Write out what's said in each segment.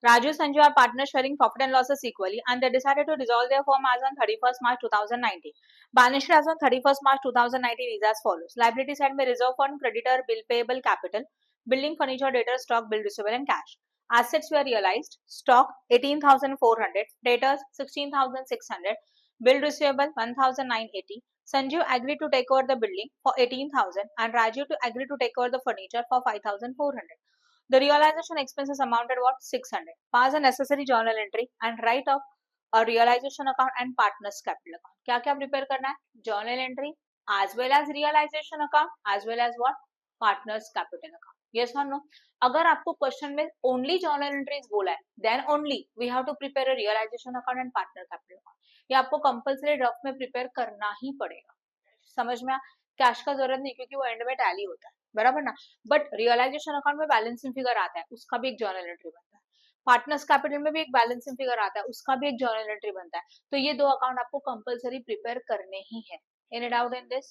Raju and Sanju are partners sharing profit and losses equally, and they decided to dissolve their firm as on 31st March 2019. Balance sheet as on 31st March 2019 is as follows. Liability side में reserve fund, creditor, bill payable, capital, building, furniture, debtor, stock, bill receivable, and cash. Assets were realized. Stock 18,400, debtors 16,600, bill receivable 1,980. Sanju agreed to take over the building for 18,000 and Raju to agree to take over the furniture for 5,400. The realization expenses amounted what? 600. Pass a necessary journal entry and write off a realization account and partners capital account. क्या क्या prepare करना है? Journal entry as well as realization account as well as what? Partners capital account. Yes or no? अगर आपको question में only journal entries बोला है, then only we have to prepare a realisation account and partner capital account. ये आपको compulsory rough में prepare करना ही पड़ेगा. समझ में? कैश का जरूरत नहीं क्योंकि वो एंड में टैली होता है, बराबर ना. बट रियलाइजेशन अकाउंट में बैलेंसिंग फिगर आता है, उसका भी एक जर्नल एंट्री बनता है. पार्टनर्स कैपिटल में भी एक बैलेंसिंग फिगर आता है, उसका भी एक जर्नल एंट्री बनता है. तो ये दो अकाउंट आपको कंपल्सरी प्रिपेयर करने ही है. Any doubt in this?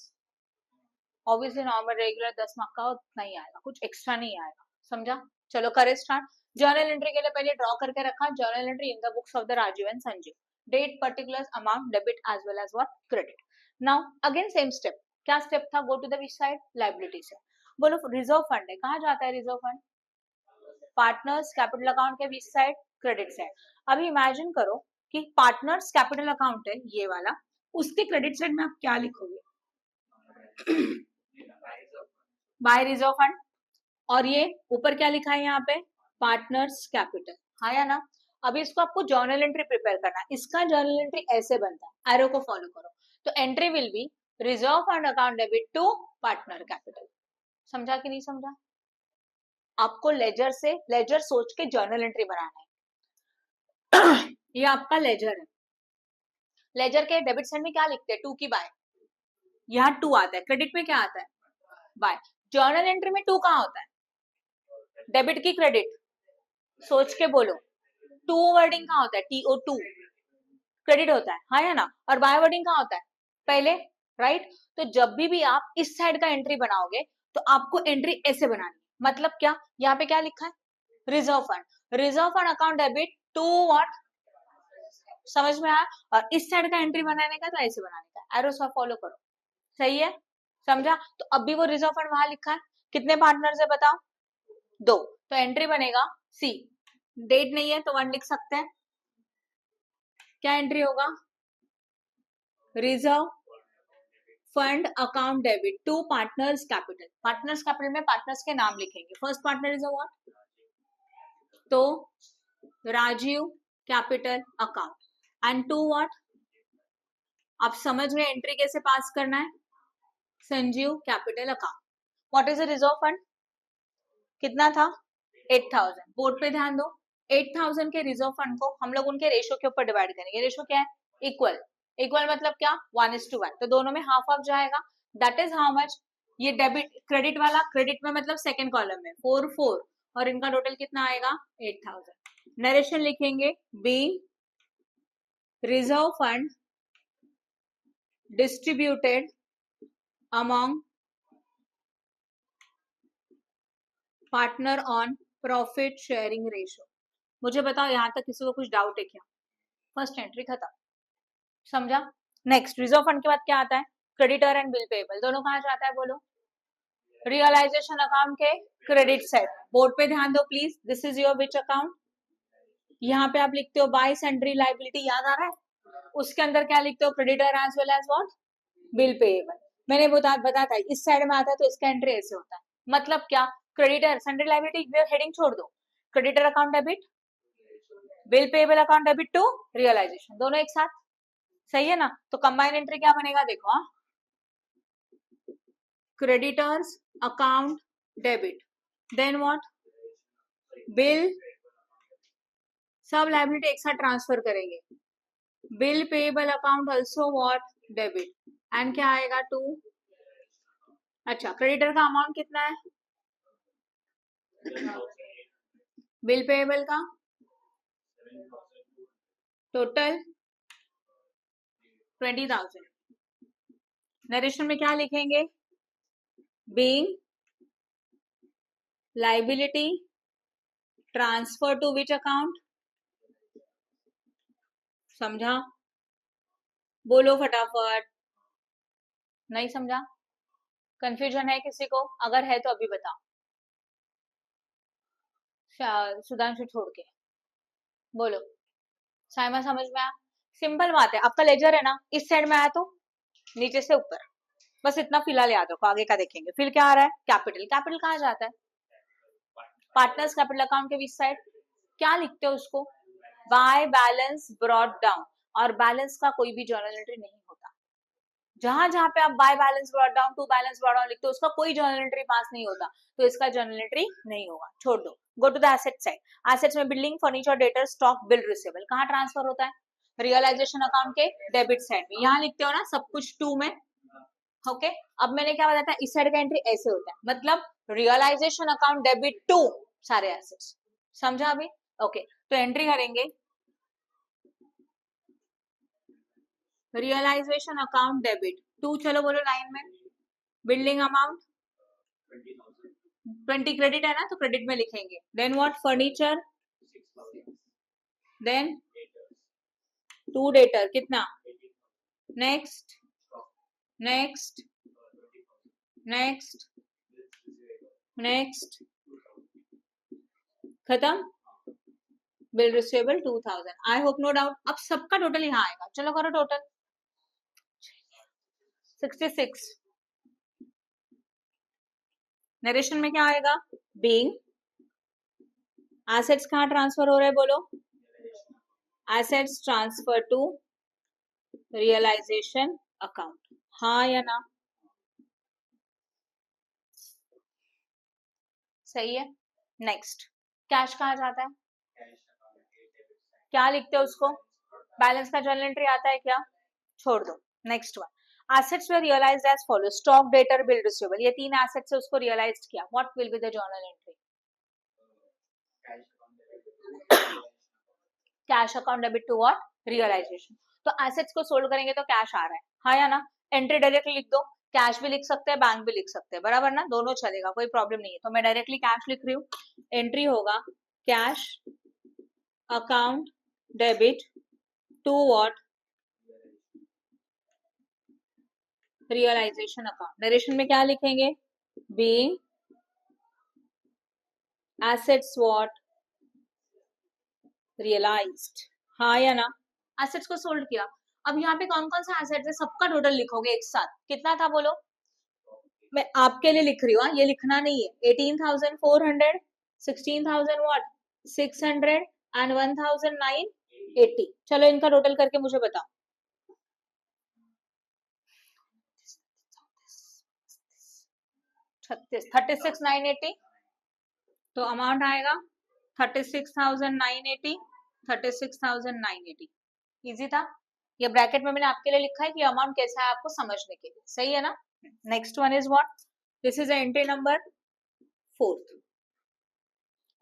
Obviously normal regular 10 mark का उतना ही आएगा, कुछ एक्स्ट्रा नहीं आएगा. समझा? चलो करे स्टार्ट. जर्नल एंट्री के लिए पहले ड्रॉ करके रखा journal entry in the books of the Raju and Sanju. Date, particulars, amount, debit as well as what? Credit. Now again same step. क्या स्टेप था? Go to the which side? Liability से. बोलो reserve fund है, कहाँ जाता है reserve fund? Partners capital account के which side? Credit side. अभी इमेजिन करो कि पार्टनर्स कैपिटल अकाउंट है ये वाला, उसके क्रेडिट साइड में आप क्या लिखोगे? By reserve fund. और ये ऊपर क्या लिखा है यहाँ पे? Partners capital. हाँ या ना? अभी इसको आपको जर्नल एंट्री प्रिपेयर करना है. इसका जर्नल एंट्री ऐसे बनता है, एरो को फॉलो करो. तो entry will be reserve fund account debit to partner capital. समझा कि नहीं समझा? आपको लेजर से लेजर सोच के जर्नल एंट्री बनाना है. ये आपका लेजर है. लेजर के डेबिट साइड में क्या लिखते हैं? टू की बाय. यहाँ टू आता है. क्रेडिट में क्या आता है? बाय. जर्नल एंट्री में टू कहाँ होता है? डेबिट की क्रेडिट. सोच के बोलो. टू वर्डिंग कहाँ होता है? TO 2 क्रेडिट होता है, हाँ या ना? और बाय वर्डिंग कहाँ होता है? पहले, राइट. तो जब भी आप इस साइड का एंट्री बनाओगे तो आपको एंट्री ऐसे बनानी. मतलब क्या? यहाँ पे क्या लिखा है? Reserve fund. Reserve fund account debit to what? समझ में आया? और इस साइड का एंट्री बनाने का तो ऐसे बनाने का. एरो सा फॉलो करो. सही है? समझा? तो अभी वो रिजर्व फंड वहां लिखा है. कितने पार्टनर्स है बताओ? 2. तो एंट्री बनेगा सी. डेट नहीं है तो 1 लिख सकते हैं. क्या एंट्री होगा? Reserve fund account debit to partners capital. Partners capital में पार्टनर्स के नाम लिखेंगे. First partner is what? तो Rajiv capital account. And to what? आप समझ में एंट्री कैसे पास करना है? Sanjeev capital account. What is the reserve fund? कितना था? 8,000. बोर्ड पे ध्यान दो. 8,000 के रिजर्व फंड को हम लोग उनके रेशो के ऊपर डिवाइड करेंगे. रेशो क्या है? इक्वल. इक्वल मतलब क्या? 1:1. तो दोनों में हाफ हाफ जाएगा. That is how much? ये डेबिट क्रेडिट वाला, क्रेडिट में मतलब सेकंड कॉलम में 4 और इनका टोटल कितना आएगा? 8,000. नरेशन लिखेंगे be reserve fund distributed among partner on profit sharing ratio. मुझे बताओ यहाँ तक किसी को कुछ डाउट है क्या? फर्स्ट एंट्री खत्म. समझा? नेक्स्ट रिजर्व फंड के बाद क्या आता है? Creditor and bill payable. दोनों कहाँ जाता है बोलो? रियलाइजेशन अकाउंट के क्रेडिट साइड. बोर्ड पे ध्यान दो please. This is your which account? यहाँ पे आप लिखते हो बाय सन्ड्री लायबिलिटी. याद आ रहा है? उसके अंदर क्या लिखते हो? Creditor as well as what? Bill payable. मैंने बताया था इस साइड में आता है तो इसका एंट्री ऐसे होता है. मतलब क्या? क्रेडिटर सन्ड्री लायबिलिटी हेडिंग छोड़ दो. Creditor account debit, bill payable account debit to realisation. दोनों एक साथ. सही है ना? तो कंबाइन एंट्री क्या बनेगा देखो. हाँ, creditors account debit, then what? Bill, सब लायबिलिटी एक साथ ट्रांसफर करेंगे. Bill payable account also what? Debit. And क्या आएगा? टू. अच्छा, क्रेडिटर का अमाउंट कितना है? बिल पेबल का टोटल 20,000. नरेशन में क्या लिखेंगे? Being liability transfer to which account, समझा? बोलो फटाफट, नहीं समझा? कंफ्यूजन है किसी को? अगर है तो अभी बताओ, सुधांशु छोड़ के बोलो। साइमा समझ में आया? सिंपल बात है, आपका लेजर है ना, इस साइड में आया तो नीचे से ऊपर, बस इतना फिलहाल याद रखो, आगे का देखेंगे। फिर क्या आ रहा है? कैपिटल। कैपिटल कहाँ जाता है? पार्टनर्स कैपिटल अकाउंट के बीच साइड। क्या लिखते हो उसको? Bye balance brought down. और बैलेंस का कोई भी जर्नल एंट्री नहीं होता। जहां जहां पे आप by balance brought down, to balance brought down लिखते हो, उसका कोई जर्नल एंट्री पास नहीं होता, तो इसका जर्नल एंट्री नहीं होगा, छोड़ दो। Go to the asset side. Assets में building, furniture, debtor, stock, bill, receivable कहाँ ट्रांसफर होता है? रियलाइजेशन अकाउंट के डेबिट साइड में। यहाँ लिखते हो ना सब कुछ टू में, ओके। अब मैंने क्या बताया था, इस साइड का एंट्री ऐसे होता है, मतलब रियलाइजेशन अकाउंट डेबिट टू सारे एसेट्स, समझा अभी? ओके, तो एंट्री करेंगे रियलाइजेशन अकाउंट डेबिट टू, चलो बोलो लाइन में। बिल्डिंग अमाउंट 20 क्रेडिट है ना, तो क्रेडिट में लिखेंगे। Then what? Furniture, then 2 debtor, कितना? नेक्स्ट, नेक्स्ट, नेक्स्ट, नेक्स्ट, खत्म। Bill receivable 2000। I hope no doubt. अब सबका टोटल यहाँ आएगा, चलो करो टोटल। 66। नरेशन में क्या आएगा? बीइंग। एसेट्स कहाँ ट्रांसफर हो रहे हैं बोलो? Assets transfer to realisation account, हाँ या ना? सही है। नेक्स्ट, कैश कहाँ जाता है? क्या लिखते हो उसको? बैलेंस का जर्नल एंट्री आता है क्या? छोड़ दो। Next one, assets were realised as follow, stock, debtor, bill, receivable, ये 3 एसेट्स से उसको रियलाइज किया। What will be the journal entry? Cash account debit to what? Realisation. तो एसेट्स को सोल्व करेंगे तो कैश आ रहा है, हाँ या ना? एंट्री डायरेक्टली लिख दो, कैश भी लिख सकते हैं, बैंक भी लिख सकते हैं, बराबर ना? दोनों चलेगा, कोई प्रॉब्लम नहीं है। तो मैं डायरेक्टली कैश लिख रही हूँ। एंट्री होगा cash account debit to what? Realisation account. Narration में क्या लिखेंगे? Being assets what? रियलाइज्ड, हाँ या ना? एसेट्स को सोल्व किया। अब यहाँ पे कौन कौन सा एसेट है, सबका टोटल लिखोगे एक साथ। कितना था बोलो? मैं आपके लिए लिख रही हूँ, ये लिखना नहीं है। 18,400, 16,000 व्हाट? 600 एंड 1,980। चलो इनका टोटल करके मुझे बताओ। 36,980। तो अमाउंट आएगा 36,980, 36,980। इजी था। ये ब्रैकेट में मैंने आपके लिए लिखा है कि अमाउंट कैसा है आपको समझने के लिए, सही है ना? Next one is what? This is entry number 4।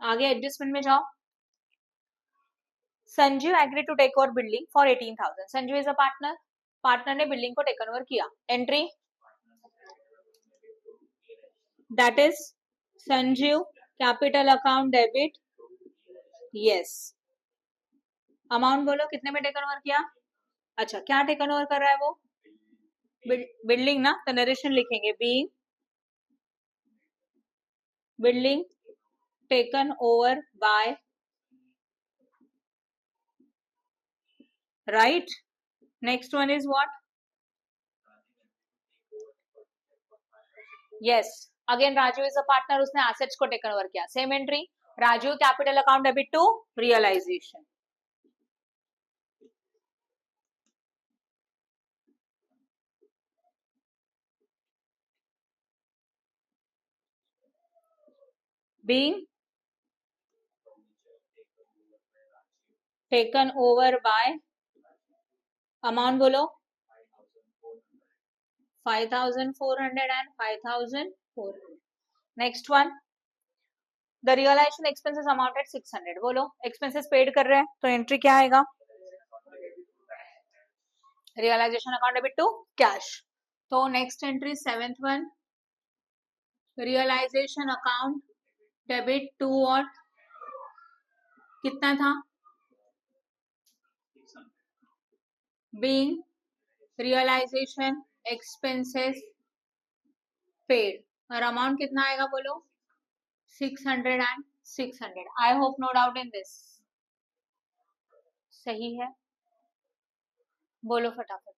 आगे एडजस्टमेंट में जाओ। Sanjeev agree to take over building for 18,000। Sanjeev is a partner, partner ने बिल्डिंग को टेक ओवर किया। Entry that is Sanjeev capital account debit, yes. Amount बोलो कितने में टेक ओवर किया? अच्छा, क्या टेक ओवर कर रहा है वो? बिल्डिंग ना, तो नरेशन लिखेंगे being building taken over by, right? Next one is what? Yes, again Raju is a partner, उसने एसेट्स को टेकन ओवर किया। Same entry, Raju capital account debit to realisation. Being taken over by, amount बोलो? 5,400 and 5,400। Next one, the realisation expenses amounted 600। बोलो expenses paid कर रहे हैं, तो entry क्या आएगा? Realisation account debit to cash. तो next entry 7th one, realisation account debit to what? कितना था? बीइंग रियलाइजेशन एक्सपेंसेस पेड, और अमाउंट कितना आएगा बोलो? 600 and 600. I hope no doubt in this. सही है, बोलो फटाफट.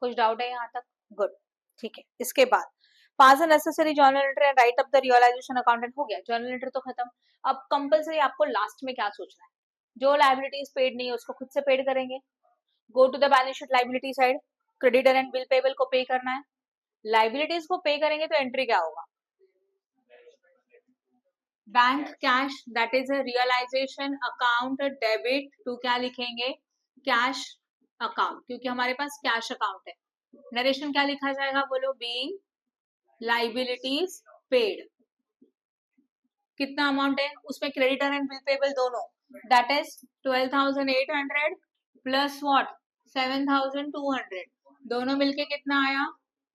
कुछ डाउट है यहाँ तक? गुड, ठीक है. इसके बाद pass the necessary journal entry and write up the realisation accountant. हो गया, जर्नल एंट्री तो खत्म. अब कंपलसरी आपको लास्ट में क्या सोचना है? जो लाइबिलिटीज पेड नहीं है उसको खुद से पेड करेंगे. Go to the balance sheet liability side, creditor and bill payable को पे करना है. लाइबिलिटीज को पे करेंगे तो एंट्री क्या होगा? Bank cash, that is a realisation account debit to क्या लिखेंगे? कैश अकाउंट, क्योंकि हमारे पास कैश अकाउंट है. नरेशन क्या लिखा जाएगा बोलो? Being liabilities paid. कितना अमाउंट है उसमें? क्रेडिटर एंड बिल पेबल दोनों, दैट इज 12,800 प्लस व्हाट? 7,200. दोनों मिलके कितना आया?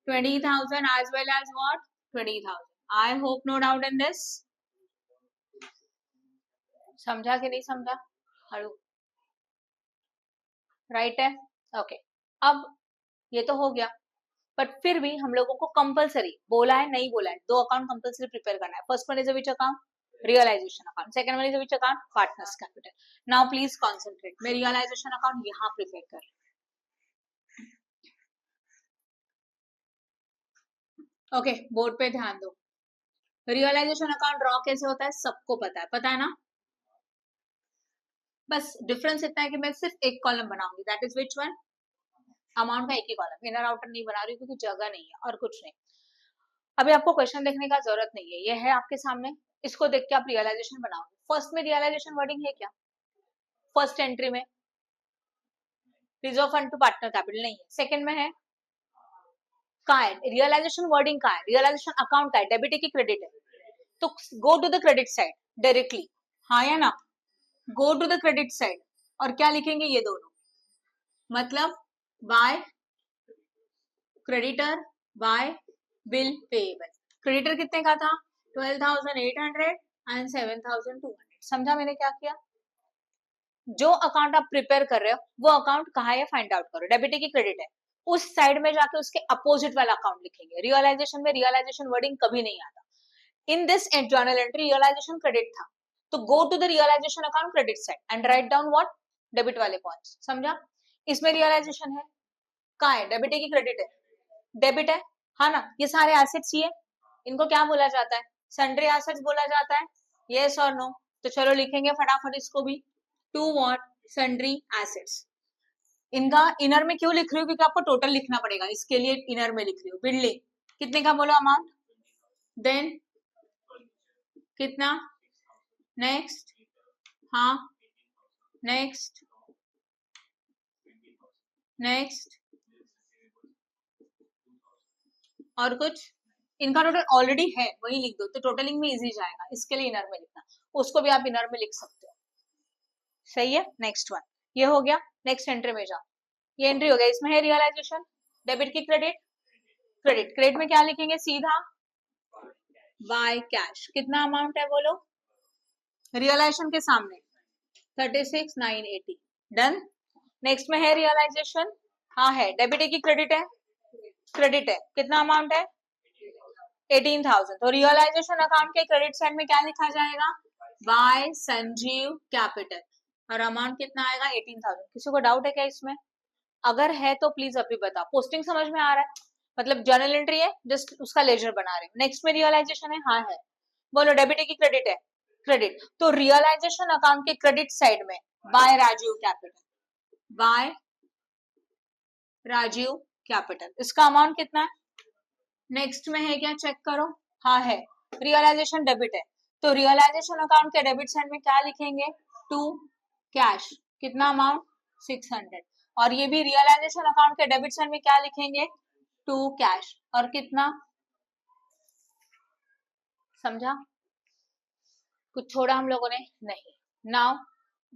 20,000 as well as what? 20,000. I hope no doubt in this. समझा कि नहीं समझा? हड़ू, राइट है. ओके, अब ये तो हो गया, बट फिर भी हम लोगों को कंपलसरी बोला है, नहीं बोला है, 2 अकाउंट कंपलसरी प्रिपेयर करना है. First one is which account? Realisation account. Second one is which account? Partners capital. Now please concentrate. मैं रियलाइजेशन अकाउंट यहाँ प्रिपेयर कर रही हूँ. ओके, बोर्ड पे ध्यान दो. रियलाइजेशन अकाउंट ड्रॉ कैसे होता है सबको पता है ना? बस डिफरेंस इतना है कि मैं सिर्फ एक कॉलम बनाऊंगी, that is which one? Amount का एक ही कॉलम. इनर आउटर नहीं बना रही क्योंकि जगह नहीं है और कुछ नहीं. अभी आपको क्वेश्चन देखने का जरूरत नहीं है, ये है आपके सामने, इसको देख के आप रियलाइजेशन बनाओगे. फर्स्ट में रियलाइजेशन वर्डिंग है क्या? फर्स्ट एंट्री में reserve fund to partner capital नहीं है. सेकंड में है, कहाँ है रियलाइजेशन वर्डिंग? कहाँ है रियलाइजेशन अकाउंट? का है डेबिट है कि क्रेडिट है? तो go to the credit side directly, हाँ या ना? Go to the credit side और क्या लिखेंगे? ये दोनों, मतलब by creditor by bill payable. Creditor कितने का था? 12,800 एंड 7,200. समझा मैंने क्या किया? जो अकाउंट आप प्रिपेयर कर रहे हो वो अकाउंट कहाँ है फाइंड आउट करो. डेबिट है कि क्रेडिट है? उस साइड में जाके उसके अपोजिट वाला अकाउंट लिखेंगे. रियलाइजेशन में रियलाइजेशन वर्डिंग कभी नहीं आता. In this journal entry realisation credit था, तो go to the realisation account credit side and write down what? Debit वाले पॉइंट्स. समझा? इसमें रियलाइजेशन है, कहाँ है? डेबिट है कि क्रेडिट है? डेबिट है, हाँ ना? ये सारे एसेट्स ही है, इनको क्या बोला जाता है? सन्ड्री एसेट्स बोला जाता है. यस और नो? तो चलो लिखेंगे फटाफट इसको भी. To what? Sundry assets. इनका इनर में क्यों लिख रही हूँ? क्योंकि आपको टोटल लिखना पड़ेगा, इसके लिए इनर में लिख रही हूँ. बिल्डिंग कितने का बोलो अमाउंट? देन कितना? नेक्स्ट, हाँ नेक्स्ट, नेक्स्ट, और कुछ? इनका टोटल ऑलरेडी है, वही लिख दो तो टोटलिंग में इजी जाएगा. इसके लिए इनर में लिखना, उसको भी आप इनर में लिख सकते हो. सही है. नेक्स्ट वन ये हो गया. नेक्स्ट एंट्री में जाओ. ये एंट्री हो गया, इसमें है रियलाइजेशन डेबिट की क्रेडिट. क्रेडिट, क्रेडिट में क्या लिखेंगे? सीधा बाय कैश. कितना अमाउंट है बोलो? रियलाइजेशन के सामने 36,980. डन. नेक्स्ट में है रियलाइजेशन, हाँ है. डेबिट है कि क्रेडिट है? क्रेडिट है. कितना अमाउंट है? 18,000. तो रियलाइजेशन अकाउंट के क्रेडिट साइड में क्या लिखा जाएगा? By Sanjeev capital. और अमाउंट कितना आएगा? 18,000. किसी को डाउट है क्या इसमें? अगर है तो प्लीज अभी बताओ. पोस्टिंग समझ में आ रहा है? मतलब जर्नल एंट्री है, जस्ट उसका लेजर बना रहे हैं. नेक्स्ट में रियलाइजेशन है, हाँ है. बोलो डेबिट है कि क्रेडिट है? क्रेडिट. तो रियलाइजेशन अकाउंट के क्रेडिट साइड में by Rajeev capital, by Rajeev capital. इसका अमाउंट कितना है? नेक्स्ट में है क्या? चेक करो, हाँ है. रियलाइजेशन डेबिट है, तो रियलाइजेशन अकाउंट के डेबिट साइड में क्या लिखेंगे? To cash. कितना अमाउंट? 600. और ये भी रियलाइजेशन अकाउंट के डेबिट साइड में क्या लिखेंगे? To cash. और कितना? समझा? कुछ छोड़ा हम लोगों ने? नहीं. नाउ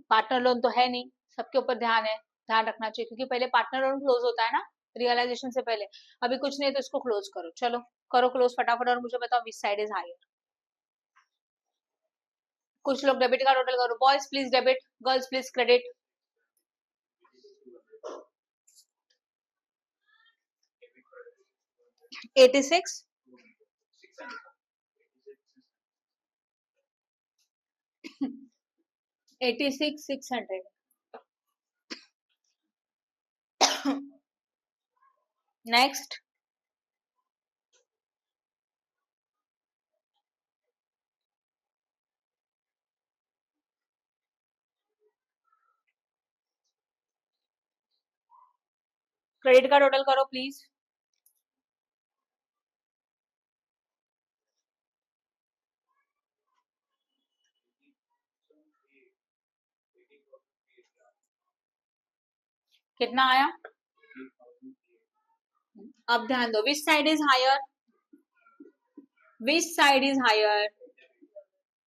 पार्टनर लोन तो है नहीं, सबके ऊपर ध्यान है, ध्यान रखना चाहिए, क्योंकि पहले पार्टनर लोन क्लोज होता है ना रियलाइजेशन से पहले. अभी कुछ नहीं तो इसको क्लोज करो. चलो करो क्लोज फटाफट और मुझे बताओ विच साइड इज हायर. कुछ लोग डेबिट का टोटल करो, boys please debit, girls please credit. Eighty six 86,600। Next, credit का टोटल करो प्लीज। कितना आया? अब ध्यान दो, which side is higher, which side is higher,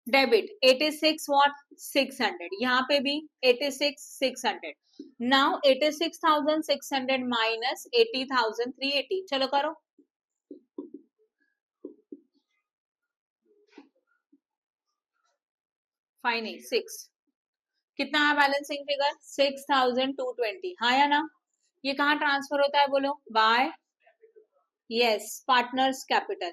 debit 86 what 600, यहाँ पे भी 86,600। नाउ 86,600 माइनस 80,380, चलो करो। फाइन 6, कितना है बैलेंसिंग फिगर? 6,220, हाँ या ना? ये कहाँ ट्रांसफर होता है बोलो? By, yes, partners capital.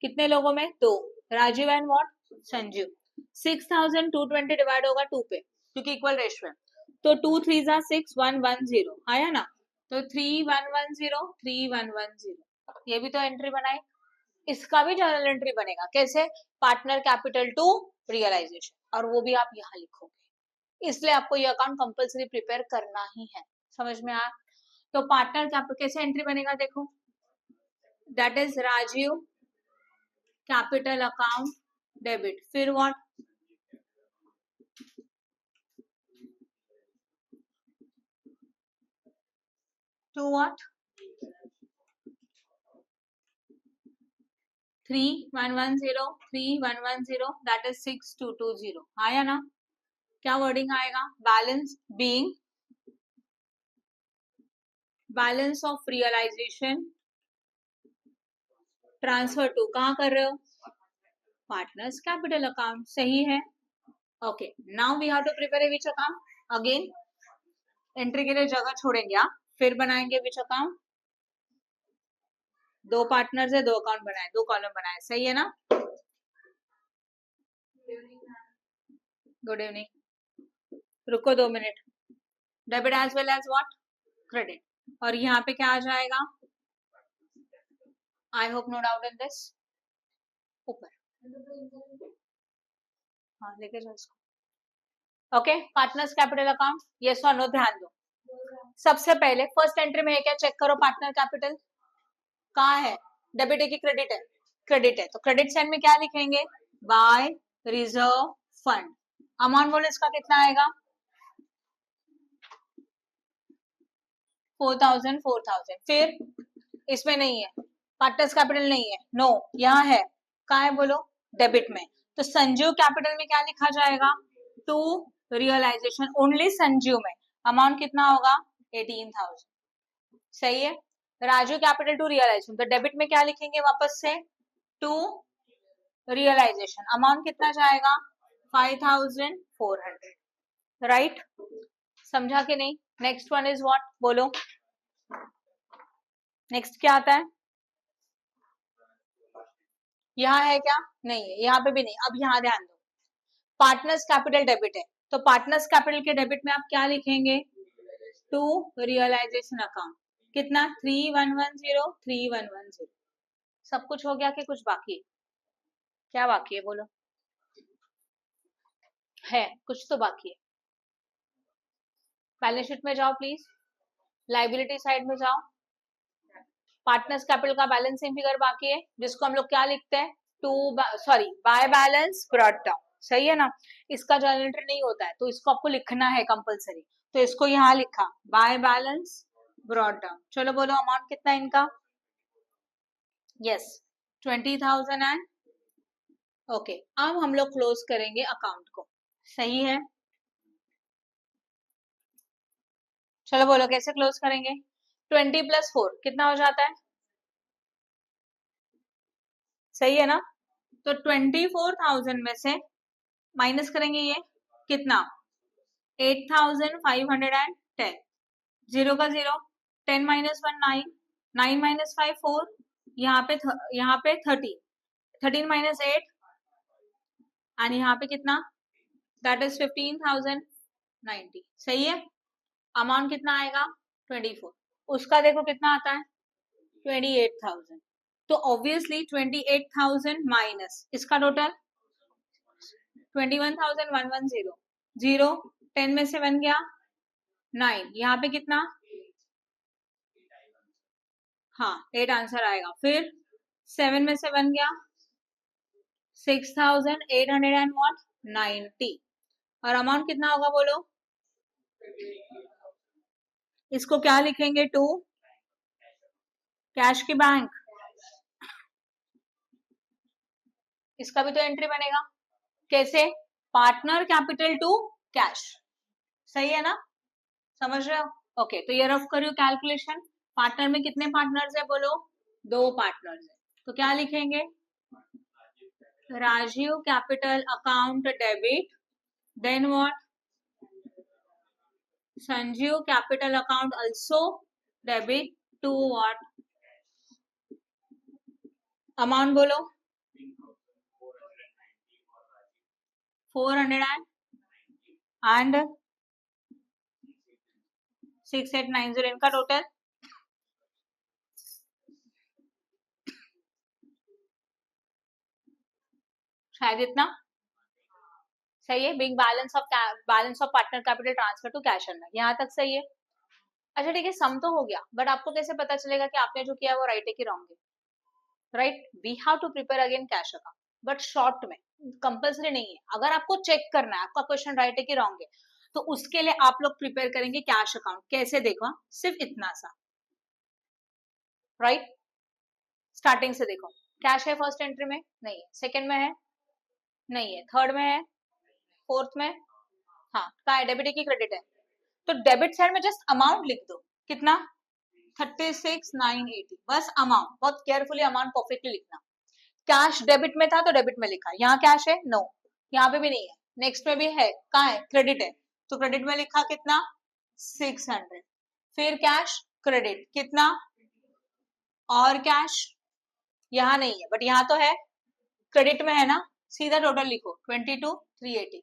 कितने लोगों में? 2, Rajeev and what, Sanjeev. 6,220 divide होगा 2 पे, क्योंकि इक्वल रेशियो है, तो 2 3 जा 6, 110, आया ना? तो 3110, 3110, ये भी तो एंट्री बनाई। इसका भी जर्नल एंट्री बनेगा, कैसे? पार्टनर कैपिटल टू रियलाइजेशन, और वो भी आप यहाँ लिखोगे, इसलिए आपको ये अकाउंट कंपल्सरी प्रिपेयर करना ही है। समझ में आया? तो पार्टनर कैपिटल कैसे एंट्री बनेगा देखो, that is Rajiv capital account debit, फिर what, to what, 3110, 3110, that is 6220, आया ना? क्या वर्डिंग आएगा? Balance being, balance of realisation transfer to, कहाँ कर रहे हो? पार्टनर्स कैपिटल अकाउंट, सही है। Okay, now we have to prepare a which account, again entry के लिए जगह छोड़ेंगे आप, फिर बनाएंगे विच अकाउंट। 2 पार्टनर्स है, 2 अकाउंट बनाए, 2 कॉलम बनाए, सही है ना? गुड इवनिंग, रुको 2 minute. Debit as well as what, credit, और यहाँ पे क्या आ जाएगा? I hope no doubt in this, ऊपर, हाँ लेके जाओ इसको। Okay, partners capital account, yes और नो, ध्यान दो। सबसे पहले फर्स्ट एंट्री में है क्या, चेक करो, पार्टनर कैपिटल कहाँ है? डेबिट है कि क्रेडिट है? क्रेडिट है, तो क्रेडिट साइड में क्या लिखेंगे? Bye reserve fund. अमाउंट बोलो इसका कितना आएगा? 4,000 4,000। फिर इसमें नहीं है, पार्टनर्स कैपिटल नहीं है, नो, यहाँ है, कहाँ है बोलो? डेबिट में, तो संजीव कैपिटल में क्या लिखा जाएगा? टू रियलाइजेशन, ओनली संजीव में अमाउंट कितना होगा? 18,000, सही है। राजू कैपिटल टू रियलाइजेशन, तो डेबिट में क्या लिखेंगे वापस से? टू रियलाइजेशन, अमाउंट कितना जाएगा? 5,400, राइट? समझा कि नहीं? नेक्स्ट वन इज व्हाट, बोलो नेक्स्ट क्या आता है? यहाँ है क्या? नहीं है, यहाँ पे भी नहीं। अब यहाँ ध्यान दो, पार्टनर्स कैपिटल डेबिट है, तो पार्टनर्स कैपिटल के डेबिट में आप क्या लिखेंगे? टू रियलाइजेशन अकाउंट, कितना? 3,110, 3,110। सब कुछ हो गया कि कुछ बाकी है? क्या बाकी है बोलो? है, कुछ तो बाकी है। बैलेंस शीट में जाओ प्लीज, लाइबिलिटी साइड में जाओ, पार्टनर्स कैपिटल का बैलेंसिंग फिगर बाकी है, जिसको हम लोग क्या लिखते हैं? बाय बैलेंस ब्रॉट डाउन, सही है ना? इसका जर्नल एंट्री नहीं होता है, तो इसको आपको लिखना है कंपलसरी, तो इसको यहाँ लिखा, बाय बैलेंस ब्रॉट डाउन। चलो बोलो अमाउंट कितना है इनका? Yes, 20,000 and okay. अब हम लोग क्लोज करेंगे अकाउंट को, सही है? चलो बोलो कैसे क्लोज करेंगे? 20 + 4 कितना हो जाता है? सही है ना? तो 24,000 में से माइनस करेंगे ये कितना 8510 जीरो का जीरो 10 माइनस 1 9 9 माइनस 5 4 यहाँ पे 13 13 माइनस 8 एंड यहाँ पे कितना दैट इज 15,090 सही है। अमाउंट कितना आएगा 24 उसका देखो कितना आता है 28,000 तो ऑब्वियसली 28,000 माइनस इसका टोटल 21,110 जीरो 10 में से 1 गया 9 यहाँ पे कितना हाँ 8 आंसर आएगा फिर 7 में से 1 गया 6,890 और अमाउंट कितना होगा बोलो इसको क्या लिखेंगे टू कैश की बैंक इसका भी तो एंट्री बनेगा कैसे पार्टनर कैपिटल टू कैश सही है ना समझ रहे हो ओके तो ये रफ करियो कैलकुलेशन पार्टनर में कितने पार्टनर्स है बोलो 2 पार्टनर्स है तो क्या लिखेंगे Rajiv capital account debit then what Sanjeev capital account also debit to what amount बोलो 400 and 6890 इनका टोटल शायद इतना सही है big balance of partner capital transfer to cash and यहाँ तक सही है। अच्छा ठीक है सम तो हो गया बट आपको कैसे पता चलेगा कि आपने जो किया वो राइट है कि रॉन्ग है right we have to prepare again cash account but short में कंपल्सरी नहीं है अगर आपको चेक करना है आपका क्वेश्चन राइट है कि रॉन्ग है तो उसके लिए आप लोग प्रिपेयर करेंगे कैश अकाउंट कैसे देखो सिर्फ इतना सा राइट स्टार्टिंग से देखो कैश है फर्स्ट एंट्री में नहीं है सेकंड में है नहीं है थर्ड में है फोर्थ में हाँ क्या है डेबिट है कि क्रेडिट है तो डेबिट साइड में जस्ट अमाउंट लिख दो कितना 36,980 बस अमाउंट बहुत केयरफुली अमाउंट परफेक्टली लिखना कैश डेबिट में था तो डेबिट में लिखा यहाँ कैश है नो यहाँ पे भी नहीं है नेक्स्ट में भी है कहाँ है क्रेडिट है तो क्रेडिट में लिखा कितना 600 फिर कैश क्रेडिट कितना और कैश यहाँ नहीं है बट यहाँ तो है क्रेडिट में है ना सीधा टोटल लिखो 22,380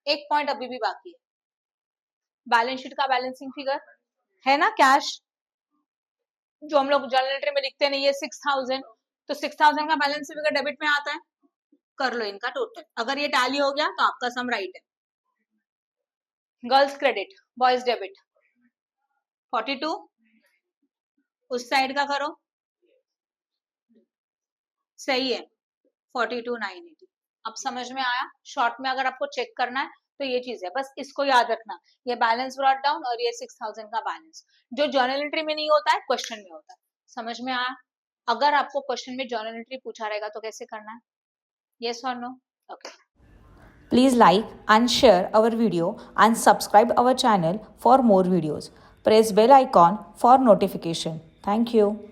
एक पॉइंट अभी भी बाकी है बैलेंस शीट का बैलेंसिंग फिगर है ना कैश जो हम लोग जर्नल एंट्री में लिखते नहीं है 6,000 तो 6,000 का बैलेंस फिगर डेबिट में आता है कर लो इनका टोटल अगर ये टैली हो गया तो आपका सम राइट है। गर्ल्स क्रेडिट बॉयज डेबिट 42 उस साइड का करो सही है 42,980 अब समझ में आया शॉर्ट में अगर आपको चेक करना है तो ये चीज है बस इसको याद रखना ये बैलेंस ब्रॉट डाउन और ये 6,000 का बैलेंस जो जर्नल एंट्री में नहीं होता है क्वेश्चन में होता है समझ में आया अगर आपको क्वेश्चन में जर्नल एंट्री पूछा रहेगा तो कैसे करना है yes or no okay Please like and share our video and subscribe our channel for more videos. Press bell icon for notification. Thank you.